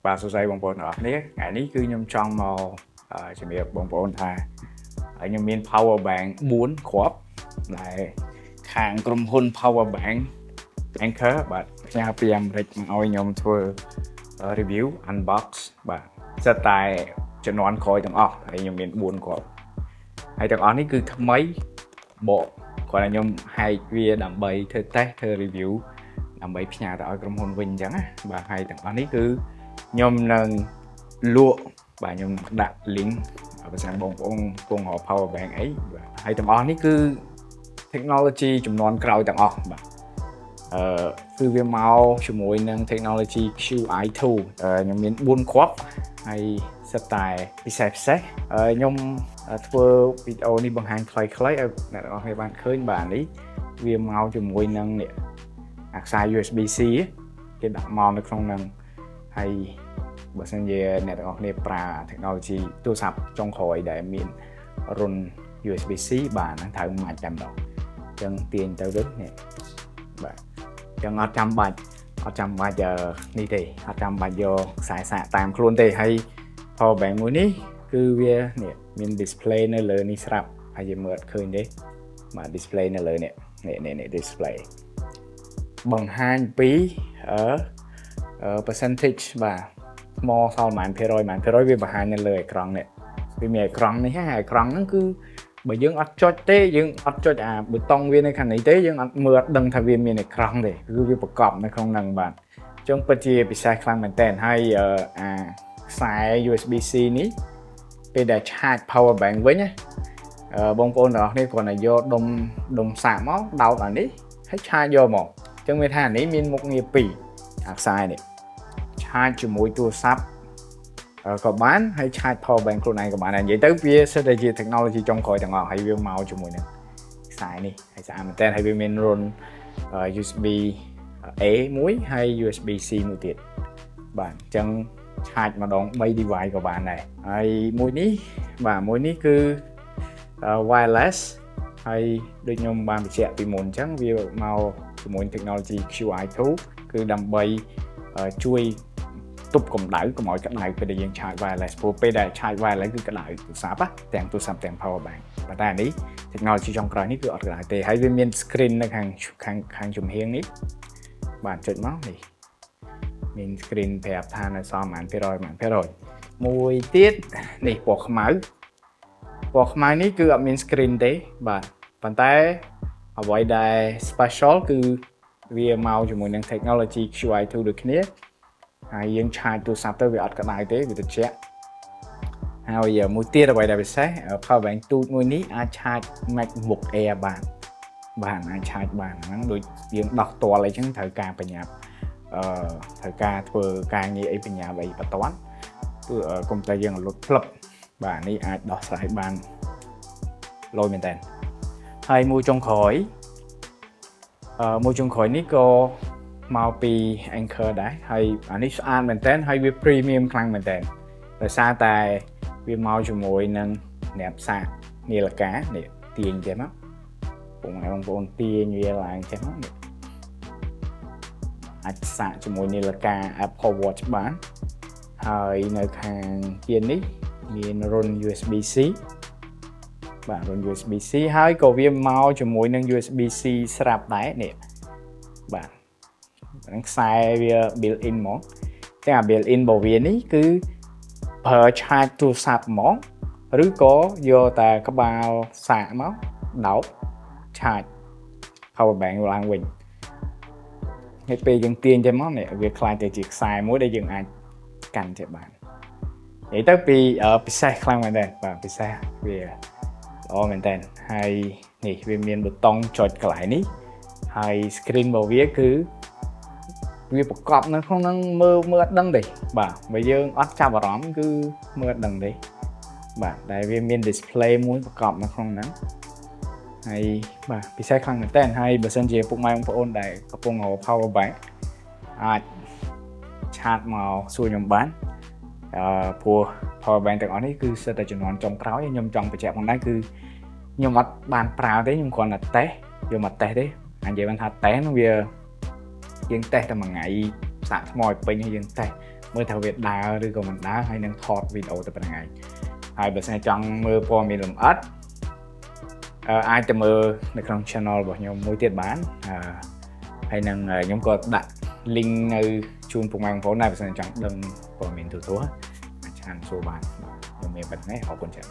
បាទសួស្តីបងប្អូនទាំងអស់គ្នាថ្ងៃនេះគឺខ្ញុំចង់មកជំរាបបងប្អូនថាខ្ញុំមាន power bank 4គ្រាប់ដែលខាងក្រុមហ៊ុន power bank Anchor បាទផ្ញើពីអាមេរិកមកឲ្យខ្ញុំធ្វើ review unbox បាទសិតតែជំនាន់ក្រោយទាំងអស់ហើយខ្ញុំមាន4គ្រាប់ហើយទាំងអស់នេះគឺថ្មីបកគាត់ឲ្យខ្ញុំ hack វាដើម្បីធ្វើ test ធ្វើ review ដើម្បីផ្ញើទៅឲ្យក្រុមហ៊ុនវិញអញ្ចឹងណាបាទហើយទាំងអស់នេះគឺខ្ញុំនឹងលក់បាទខ្ញុំដាក់ link បើសិនបងប្អូនកំពុងរក power bank អីបាទហើយទាំងអស់នេះគឺ technology ចំនួនក្រោយទាំងអស់បាទគឺវាមកជាមួយនឹង technology QI2 ខ្ញុំមាន4គ្រាប់ហើយសិតតែពិសេសខ្ញុំធ្វើវីដេអូនេះបង្ហាញខ្លីៗឲ្យអ្នកទាំងអស់គ្នាបានឃើញបាទនេះវាមកជាមួយនឹងនេះអាខ្សែ USB-C គេដាក់មកនៅក្នុងនឹងហើយបើសិនជាអ្នកទាំងអស់គ្នាប្រើ technology ទូរស័ព្ទចុងក្រោយដែលមានរុន USB-C បាទហ្នឹងត្រូវម៉ាច់តែម្ដងអញ្ចឹងទាញទៅវិញនេះបាទអញ្ចឹងអត់ចាំបាច់នេះទេអត់ចាំបាច់យកខ្សែសាកតាមខ្លួនទេហើយ power bank មួយនេះគឺវានេះមាន display នៅលើនេះស្រាប់ហើយយើងមើលអត់ឃើញទេបាទ display នៅលើនេះ display បង្ហាញពីpercentage បាទថ្មសល់ប៉ុន្មានភាគរយវាបង្ហាញនៅលើអេក្រង់នេះវាមានអេក្រង់នេះហើយអេក្រង់ហ្នឹងគឺបើយើងអត់ចុចទេយើងអត់ចុចអាប៊ូតុងវានៅខាងនេះទេយើងអត់មើលអត់ដឹងថាវាមានអេក្រង់ទេគឺវាប្រកបនៅក្នុងហ្នឹងបាទអញ្ចឹងពិតជាពិសេសខ្លាំងមែនតើហើយអាខ្សែ USB-C នេះពេលដែល charge power bank វិញណាបងប្អូនទាំងអស់គ្នាគ្រាន់តែយកដុំសាកមកដោតអានេះហើយ charge យកមកអញ្ចឹងមានថាអានេះមានមុខងារ2អាខ្សែនេះ charge ជាមួយទូរស័ព្ទក៏បានហើយ charge power bank ខ្លួនឯងក៏បានដែរនិយាយទៅវាសិតតែជា technology ចុងក្រោយទាំងអស់ហើយវាមកជាមួយនឹងខ្សែនេះហើយស្អាតមែនតើហើយវាមានរុន USB A មួយហើយ USB C មួយទៀតបាទអញ្ចឹង charge ម្ដង3 device ក៏បានដែរហើយមួយនេះគឺ wireless ហើយដូចខ្ញុំបានបញ្ជាក់ពីមុនអញ្ចឹងវាមកជាមួយ technology QI2 គឺដើម្បីជួយទប់កម្ដៅកុំឲ្យក្ដៅពេលដែលយើង charge wireless ព្រោះពេលដែល charge wireless គឺក្ដៅទូរស័ព្ទទាំងទូរស័ព្ទទាំង power bank ប៉ុន្តែអានេះ technology ចុងក្រោយនេះគឺអត់ក្ដៅទេហើយវាមាន screen នៅខាងជំហៀងនេះបាទចុចមកនេះមាន screen ប្រាប់ថានៅសល់ប៉ុន្មានភាគរយមួយទៀតនេះពណ៌ខ្មៅនេះគឺអត់មាន screen ទេបាទប៉ុន្តែអ្វីដែល special គឺវាមកជាមួយនឹង technology QI2 ដូចគ្នាហើយយើង charge ទូរស័ព្ទទៅវាអត់ក្ដៅទេវាត្រជាក់ហើយមួយទៀតអ្វីដែលពិសេស power bank ទូចមួយនេះអាច charge MacBook Air បានអាច charge បានហ្នឹងដូចយើងដោះផ្ទាល់អីចឹងត្រូវការបញ្ញាប់ត្រូវការធ្វើការងារអីបញ្ញាប់អីបន្ទាន់គឺកុំតែយើងលុតផ្លឹបបាទនេះអាចដោះស្រាយបានលយមែនតើហើយមួយចុងក្រោយនេះក៏មកពី Anchor ដែរហើយអានេះស្អាតមែនតើហើយវា premium ខ្លាំងមែនតើដោយសារតែវាមកជាមួយនឹងអ្នកផ្សារនាឡិកានេះទាញចេះមកបងប្អូនទាញវាឡើងចេះមកនេះអាចសាកជាមួយនាឡិកា Apple Watch បានហើយនៅខាងជានេះមានរុន USB-C បាទរុន USB-C ហើយក៏វាមកជាមួយនឹង USB-C ស្រាប់ដែរនេះបាទហ្នឹងខ្សែវា built in ហ្មងតែអា built in របស់វានេះគឺប្រើ charge ទូរស័ព្ទហ្មងឬក៏យកតែក្បាលសាកមកដោត charge power bank ឡើងវិញហើយពេលយើងទាញទៅមកនេះវាខ្លាចទៅជាខ្សែមួយដែលយើងអាចកាន់ចេះបាននិយាយទៅពីពិសេសខ្លាំងមែនទេបាទពិសេសវាល្អមែនតើហើយនេះវាមានប៊ូតុងចុចកន្លែងនេះហើយ screen របស់វាគឺវាប្រកបនៅក្នុងហ្នឹងមើលអត់ដឹងទេបាទបើយើងអត់ចាប់អារម្មណ៍គឺមើលអត់ដឹងទេបាទតែវាមាន display មួយប្រកបនៅក្នុងហ្នឹងហើយបាទពិសេសខ្លាំងមែនតើហើយបើសិនជាពុកម៉ែបងប្អូនដែលកំពុងរក power bank អាចឆាតមកសួរខ្ញុំបានព្រោះ power bank ទាំងអស់នេះគឺសិតតែជំនាន់ចុងក្រោយខ្ញុំចង់បញ្ជាក់ផងដែរគឺខ្ញុំអត់បានប្រើទេខ្ញុំគ្រាន់តែតេស្តយកមកតេស្តទេអញ្ចឹងបានថាតេស្តនោះវាយើងតេស្តតែមួយថ្ងៃសាកថ្មឲ្យពេញហើយយើងតេស្ត mới thao việc đáឬcòn mình đá hay năng thọt video từ bên ngày hai bữa nay chọn mưa po mình làm ớt ai từ mưaในក្នុង channel របស់ខ្ញុំមួយទៀតបានហើយនឹងខ្ញុំក៏ដាក់ link នៅជូនពុកម៉ែបងប្អូនដែរបើសិនចង់ដឹងព័ត៌មានទូទៅអាចឆានសួរបានខ្ញុំមានប៉ុណ្ណេះអរគុណច្រើន